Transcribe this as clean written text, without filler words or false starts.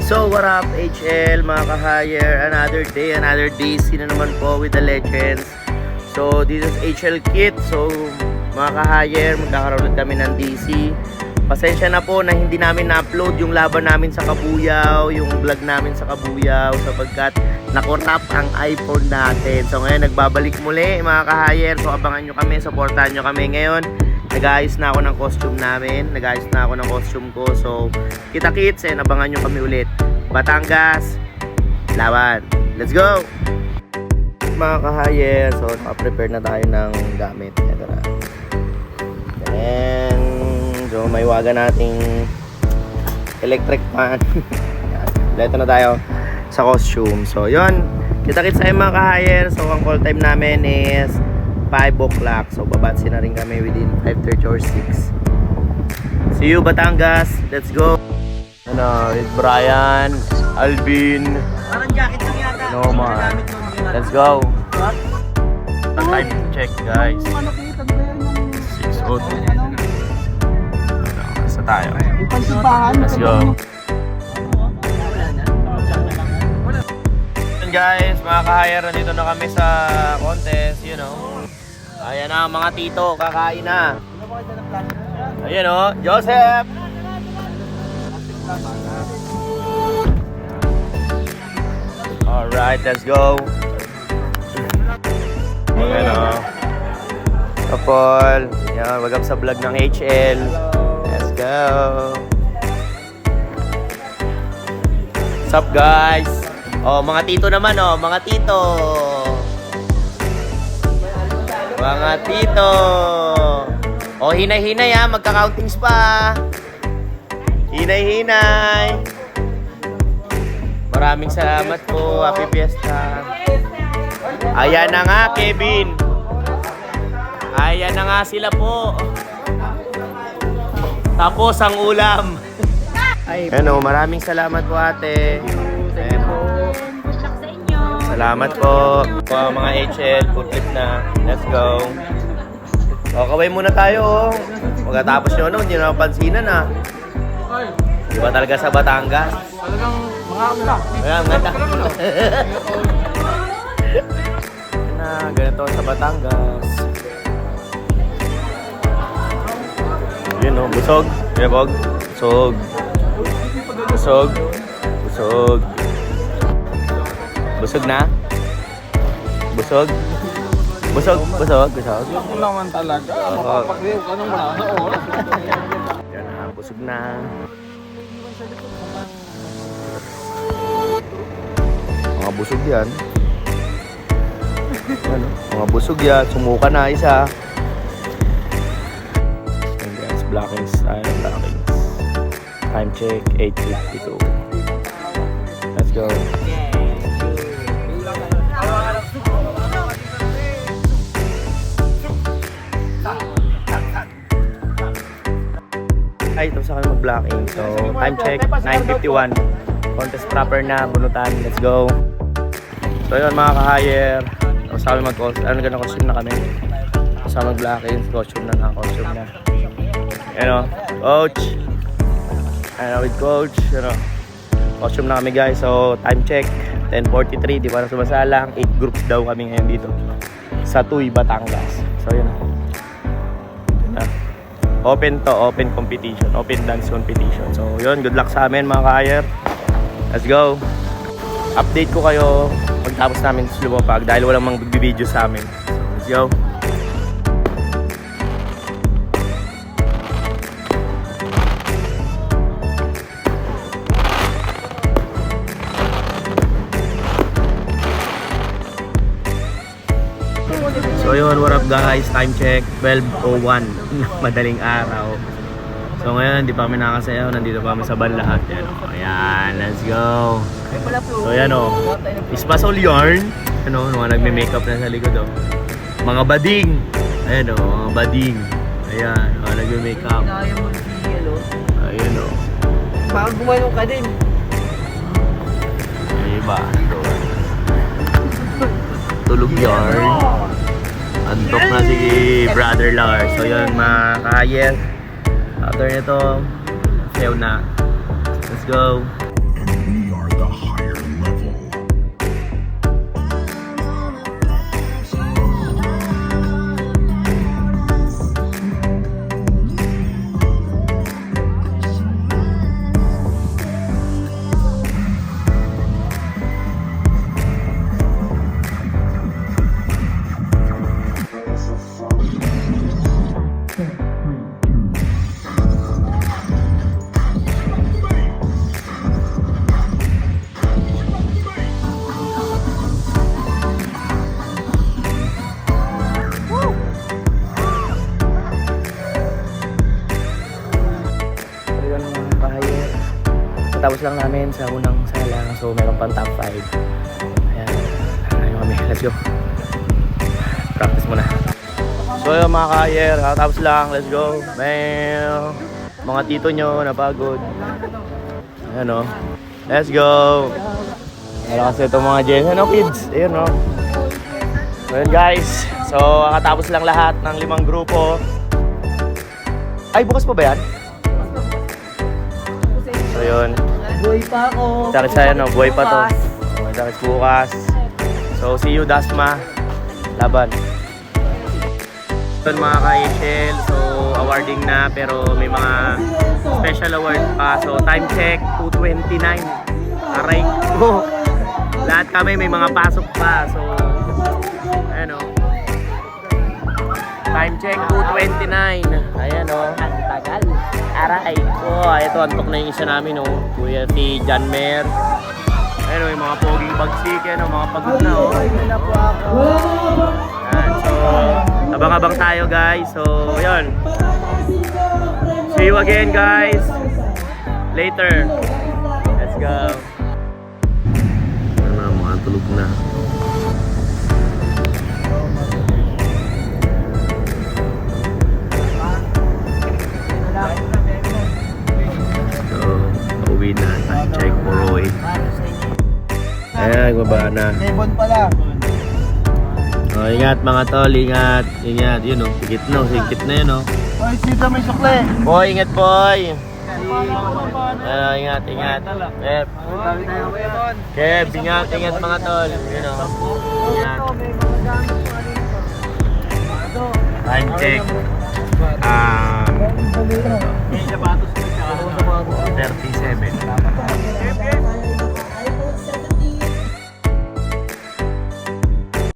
So what up HL mga ka-hire, another day, another DC na naman po with the legends. So this is HL Kit. So mga ka-hire, magkakaroon ulit kami ng DC. Pasensya na po na hindi namin na-upload yung laban namin sa Kabuyaw, yung vlog namin sa Kabuyaw sapagkat nakorap ang iPhone natin. So ngayon nagbabalik muli mga ka-hire. So abangan nyo kami, supportahan nyo kami ngayon. Nag-ayos na ako ng costume namin, nag-ayos na ako ng costume ko. So kita-kits, abangan nyo kami ulit. Batangas, laban. Let's go! Mga ka-hire, so naka-prepare na tayo ng gamit. Ito na. And so may waga nating electric fan. Ito na tayo sa costume. So yun, kita-kits tayo mga ka-hire. So ang call time namin is 5 o'clock. So babatsi na rin kami within 5:30 or 6. See you Batangas. Let's go. Ano, with Brian, Alvin. Parang jacket lang yata. No man. Let's go. Time check guys. 6:02. Basta tayo. Let's go. Guys, mga ka-hire, nandito na kami sa contest, you know. Ayan na, mga tito, kakain na. Ayan o, Joseph! Alright, let's go. Ayan o. Kapol. Ayan, wag up sa vlog ng HL. Let's go. What's up guys? Oh, mga tito naman oh, mga tito. Mga tito. Oh, hinay-hinay ha, magka-countings pa. Hinay-hinay. Maraming salamat po. Happy Fiesta. Ayan na nga, Kevin. Ayan na nga sila po. Tapos ang ulam. Ano, maraming salamat po ate. Ayan po. Salamat po. Mga HL, putlit na. Let's go. O, kaway muna tayo. Pagkatapos nyo, hindi na napansinan ah. Di ba talaga sa Batangas? Talagang mga na. Ayan, ganda. Na, ganito sa Batangas. Yun o, busog. Yun o, busog. Busog. Busog. Busog na? Busog? Busog? Busog? Busog? Busog naman talaga. Mapapagriw ka nung wala na oras. Yan na, busog na. Mga busog yan. Ano? Mga busog yan. Sumuka na isa. And guys, blockings tayo. Blockings. Time check, 8:52. Let's go. Ay, tapos ako mag-blocking. So, time check, 9:51. Contest proper na, bunutan. Let's go. So, yun mga ka-hire. Tapos kami costume na kami. Tapos kami mag-blocking. Costume na. Yan o, coach. Ayan with coach. Yan o. Costume na kami guys. So, time check, 10:43. Di pa na sumasalang. 8 groups daw kami ngayon dito. Sa Tuy, Batangas. So, yun o. Open competition, open dance competition. So yun, good luck sa amin mga ka-hire. Let's go. Update ko kayo pagtapos namin lumapag dahil walang mag-video sa amin. So, let's go. So yun, what up guys? Time check, 12:01. Madaling araw. So ngayon, hindi pa kami nakasayaw. Nandito pa kami sa ban lahat. Yan, o. Ayan, let's go. So yan o. Ispasol yarn. Ano, mga nagme-makeup na sa likod o. Mga bading. Ayan o, mga bading. Ayan, mga nagme-makeup. Ayan o. Baka gumanong ka din. Iba. Tulog yarn. Antok na si Brother Lars. So yun mga ka-hire. After nito, sayaw na. Let's go. lang namin sa unang sala. So meron pang top 5. Ayan. Ayun kami. Let's go. Practice muna. So yun mga ka-hire, tapos lang. Let's go. Bam! Mga tito nyo napagod. Ayan o. Let's go. Meron kasi itong mga Gen. Ano kids? Ayun o. So yun guys. So kakatapos lang lahat ng 5 grupo. Ay, bukas pa ba yan? So yun. Buhay pa ako. Takit sa'yo no, buhay pa to. So, takit bukas. So see you Dasma. Laban. Yun mga ka-HL. So awarding na pero may mga special award pa. So time check 2:29. Aray ko. Lahat kami may mga pasok pa. So ano. Time check 2:29. Ayan o. Ang tagal. Aray ko. Ito antok na yung isa namin o. Kuya si John Mer. Ayan o yung mga poging bagsik. Ayan o mga pagod na o. Hindi na po ako. Ayan. So abang-abang tayo guys. So yun. See you again guys. Later. Let's go. Ano na mga tulog na. So, uwi na. Time check for Roy. Ayan, baba na. Nebon pala. Oh, ingat mga tol, ingat. Ingat, yun o. Sigit na, sigit na yun o. Ay, sita may sukle. Boy, ingat boy. Ingat, ingat. Kev. Kev, ingat, ingat mga tol. Yun o. Ingat. Time check. 37.